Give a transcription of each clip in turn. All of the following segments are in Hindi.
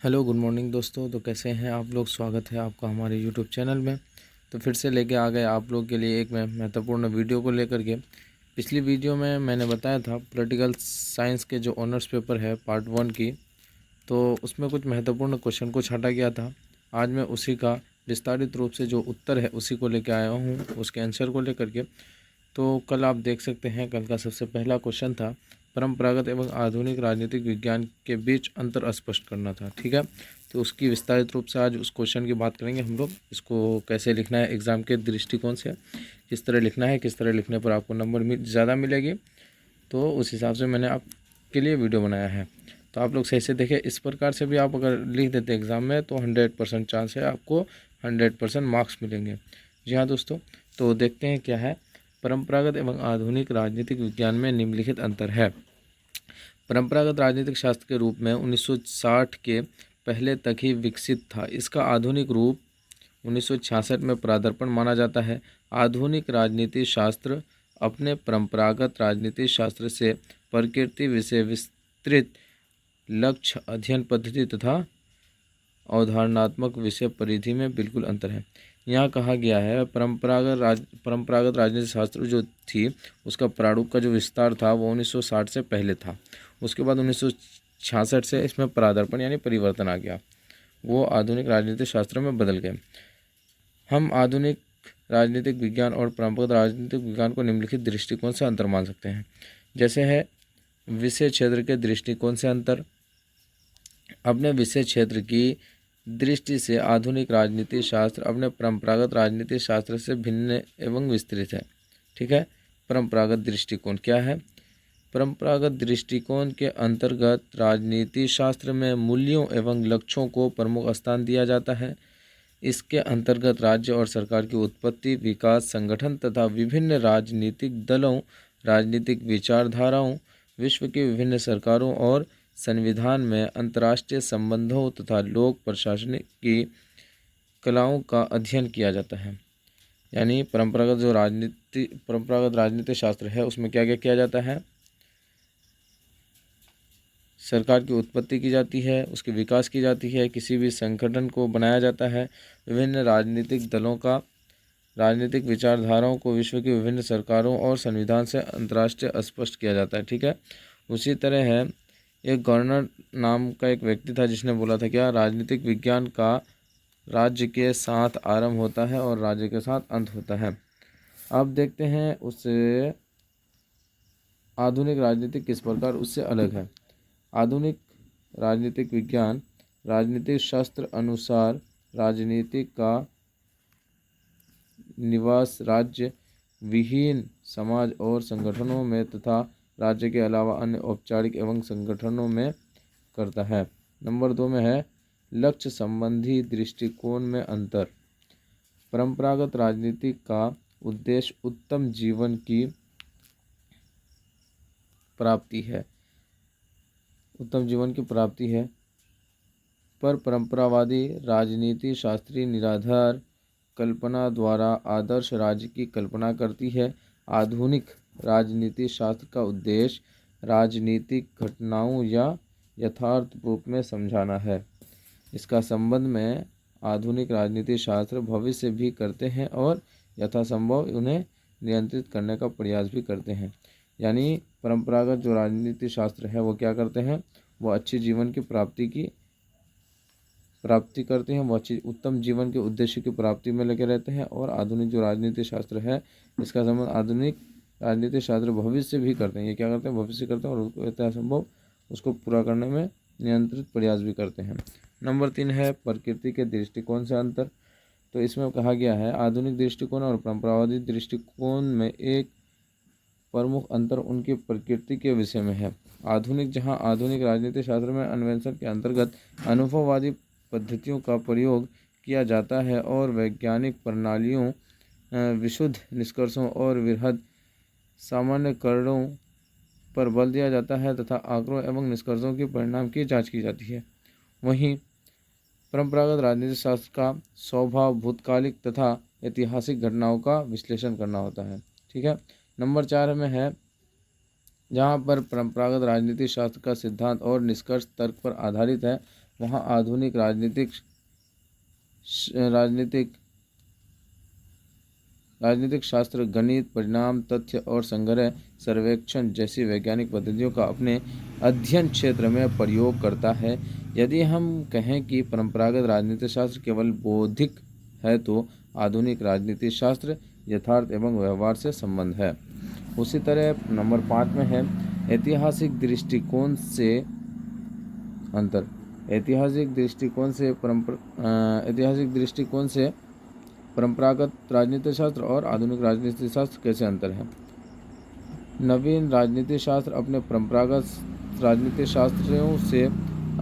हेलो गुड मॉर्निंग दोस्तों। तो कैसे हैं आप लोग। स्वागत है आपका हमारे यूट्यूब चैनल में। तो फिर से लेके आ गए आप लोग के लिए एक महत्वपूर्ण वीडियो को लेकर के। पिछली वीडियो में मैंने बताया था पॉलिटिकल साइंस के जो ऑनर्स पेपर है पार्ट 1 की, तो उसमें कुछ महत्वपूर्ण क्वेश्चन को छाटा गया था। आज मैं उसी का विस्तारित रूप से जो उत्तर है उसी को लेकर आया हूँ, उसके आंसर को लेकर के। तो कल आप देख सकते हैं, कल का सबसे पहला क्वेश्चन था परंपरागत एवं आधुनिक राजनीतिक विज्ञान के बीच अंतर स्पष्ट करना था। ठीक है, तो उसकी विस्तारित रूप से आज उस क्वेश्चन की बात करेंगे हम लोग। इसको कैसे लिखना है एग्ज़ाम के दृष्टिकोण से, किस तरह लिखना है, किस तरह लिखने पर आपको नंबर ज़्यादा मिलेगी, तो उस हिसाब से मैंने आपके लिए वीडियो बनाया है। तो आप लोग सही से देखें। इस प्रकार से भी आप अगर लिख देते एग्ज़ाम में तो 100% चांस है आपको 100% मार्क्स मिलेंगे। जी हाँ दोस्तों, तो देखते हैं क्या है। परंपरागत एवं आधुनिक राजनीतिक विज्ञान में निम्नलिखित अंतर है। परंपरागत राजनीतिक शास्त्र के रूप में 1960 के पहले तक ही विकसित था। इसका आधुनिक रूप 1966 में पदार्पण माना जाता है। आधुनिक राजनीति शास्त्र अपने परंपरागत राजनीति शास्त्र से प्रकृति विषय विस्तृत लक्ष्य अध्ययन पद्धति तथा अवधारणात्मक विषय परिधि में बिल्कुल अंतर है। यहाँ कहा गया है परंपरागत राजनीति शास्त्र जो थी उसका प्रारूप का जो विस्तार था वो 1960 से पहले था। उसके बाद 1966 से इसमें पदार्पण यानी परिवर्तन आ गया, वो आधुनिक राजनीतिक शास्त्र में बदल गए। हम आधुनिक राजनीतिक विज्ञान और परंपरागत राजनीतिक विज्ञान को निम्नलिखित दृष्टिकोण से अंतर मान सकते हैं। जैसे है विषय क्षेत्र के दृष्टिकोण से अंतर। अपने विषय क्षेत्र की दृष्टि से आधुनिक राजनीति शास्त्र अपने परंपरागत राजनीति शास्त्र से भिन्न एवं विस्तृत है। ठीक है, परंपरागत दृष्टिकोण क्या है। परंपरागत दृष्टिकोण के अंतर्गत राजनीति शास्त्र में मूल्यों एवं लक्ष्यों को प्रमुख स्थान दिया जाता है। इसके अंतर्गत राज्य और सरकार की उत्पत्ति, विकास, संगठन तथा विभिन्न राजनीतिक दलों, राजनीतिक विचारधाराओं, विश्व की विभिन्न सरकारों और संविधान में अंतर्राष्ट्रीय संबंधों तथा लोक प्रशासन की कलाओं का अध्ययन किया जाता है। यानी परंपरागत राजनीति शास्त्र है उसमें क्या क्या किया जाता है। सरकार की उत्पत्ति की जाती है, उसके विकास की जाती है, किसी भी संगठन को बनाया जाता है, विभिन्न राजनीतिक दलों का राजनीतिक विचारधाराओं को विश्व की विभिन्न सरकारों और संविधान से अंतर्राष्ट्रीय स्पष्ट किया जाता है। ठीक है, उसी तरह है एक गवर्नर नाम का एक व्यक्ति था जिसने बोला था क्या, राजनीतिक विज्ञान का राज्य के साथ आरंभ होता है और राज्य के साथ अंत होता है। अब देखते हैं उससे आधुनिक राजनीति किस प्रकार उससे अलग है। आधुनिक राजनीतिक विज्ञान राजनीतिक शास्त्र अनुसार राजनीति का निवास राज्य विहीन समाज और संगठनों में तथा राज्य के अलावा अन्य औपचारिक एवं संगठनों में करता है। नंबर 2 में है लक्ष्य संबंधी दृष्टिकोण में अंतर। परंपरागत राजनीति का उद्देश्य उत्तम जीवन की प्राप्ति है, पर परंपरावादी राजनीति शास्त्रीय निराधार कल्पना द्वारा आदर्श राज्य की कल्पना करती है। आधुनिक राजनीति शास्त्र का उद्देश्य राजनीतिक घटनाओं या यथार्थ रूप में समझाना है। इसका संबंध में आधुनिक राजनीति शास्त्र भविष्य भी करते हैं और यथासंभव उन्हें नियंत्रित करने का प्रयास भी करते हैं। यानी परंपरागत जो राजनीति शास्त्र है वो क्या करते हैं, वो अच्छे जीवन की प्राप्ति करते हैं, वो अच्छी उत्तम जीवन के उद्देश्य की प्राप्ति में लगे रहते हैं। और आधुनिक जो राजनीति शास्त्र है इसका संबंध आधुनिक राजनीति शास्त्र भविष्य भी करते हैं। ये क्या करते हैं, भविष्य करते हैं और यथासंभव उसको पूरा करने में नियंत्रित प्रयास भी करते हैं। नंबर 3 है प्रकृति के दृष्टिकोण से अंतर। तो इसमें कहा गया है आधुनिक दृष्टिकोण और परंपरावादी दृष्टिकोण में एक प्रमुख अंतर उनकी प्रकृति के विषय में है। आधुनिक राजनीति शास्त्र में अन्वेषण के अंतर्गत अनुभववादी पद्धतियों का प्रयोग किया जाता है और वैज्ञानिक प्रणालियों, विशुद्ध निष्कर्षों और वृहद सामान्यीकरणों पर बल दिया जाता है तथा आंकड़ों एवं निष्कर्षों के परिणाम की जांच की जाती है। वहीं परंपरागत राजनीति शास्त्र का स्वभाव भूतकालिक तथा ऐतिहासिक घटनाओं का विश्लेषण करना होता है। ठीक है, नंबर 4 में है जहाँ पर परंपरागत राजनीति शास्त्र का सिद्धांत और निष्कर्ष तर्क पर आधारित है, वहाँ आधुनिक राजनीतिक शास्त्र, गणित, परिणाम, तथ्य और संग्रह सर्वेक्षण जैसी वैज्ञानिक पद्धतियों का अपने अध्ययन क्षेत्र में प्रयोग करता है। यदि हम कहें कि परंपरागत राजनीति शास्त्र केवल बौद्धिक है तो आधुनिक राजनीति शास्त्र यथार्थ एवं व्यवहार से संबंध है। उसी तरह नंबर 5 में है ऐतिहासिक दृष्टिकोण से अंतर। ऐतिहासिक दृष्टिकोण से परंपरागत राजनीति शास्त्र और आधुनिक राजनीति शास्त्र कैसे अंतर है। नवीन राजनीति शास्त्र अपने परंपरागत राजनीति शास्त्रों से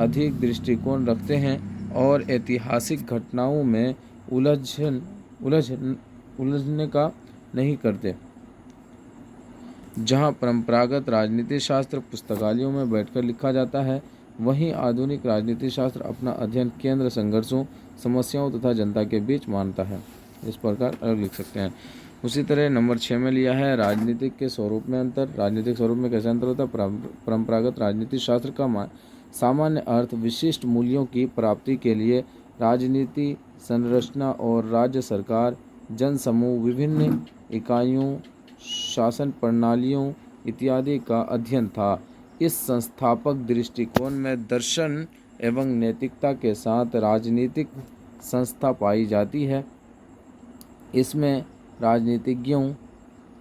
अधिक दृष्टिकोण रखते हैं और ऐतिहासिक घटनाओं में उलझने का नहीं करते। जहां परंपरागत राजनीति शास्त्र पुस्तकालयों में बैठकर लिखा जाता है, वहीं आधुनिक राजनीति शास्त्र अपना अध्ययन केंद्र संघर्षों, समस्याओं तथा जनता के बीच मानता है। इस प्रकार अलग लिख सकते हैं। उसी तरह नंबर 6 में लिया है राजनीतिक के स्वरूप में अंतर। राजनीतिक स्वरूप में कैसे अंतर होता है। परंपरागत राजनीति शास्त्र का सामान्य अर्थ विशिष्ट मूल्यों की प्राप्ति के लिए राजनीति, संरचना और राज्य सरकार, जन समूह, विभिन्न इकाइयों, शासन प्रणालियों इत्यादि का अध्ययन था। इस संस्थापक दृष्टिकोण में दर्शन एवं नैतिकता के साथ राजनीतिक संस्था पाई जाती है। इसमें राजनीतिज्ञों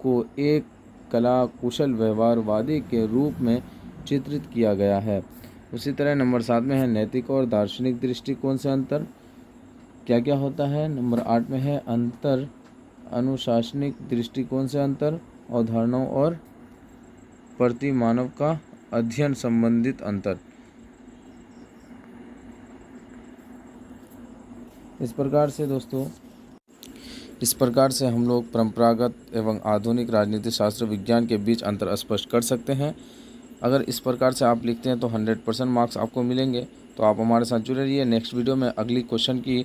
को एक कला कुशल व्यवहारवादी के रूप में चित्रित किया गया है। उसी तरह नंबर 7 में है नैतिक और दार्शनिक दृष्टिकोण से अंतर। क्या क्या होता है। नंबर 8 में है अंतर अनुशासनिक दृष्टिकोण से अंतर, अवधारणाओं और प्रति मानव का अध्ययन संबंधित अंतर। इस प्रकार से हम लोग परंपरागत एवं आधुनिक राजनीति शास्त्र विज्ञान के बीच अंतर स्पष्ट कर सकते हैं। अगर इस प्रकार से आप लिखते हैं तो 100% मार्क्स आपको मिलेंगे। तो आप हमारे साथ जुड़े रहिए। नेक्स्ट वीडियो में अगली क्वेश्चन की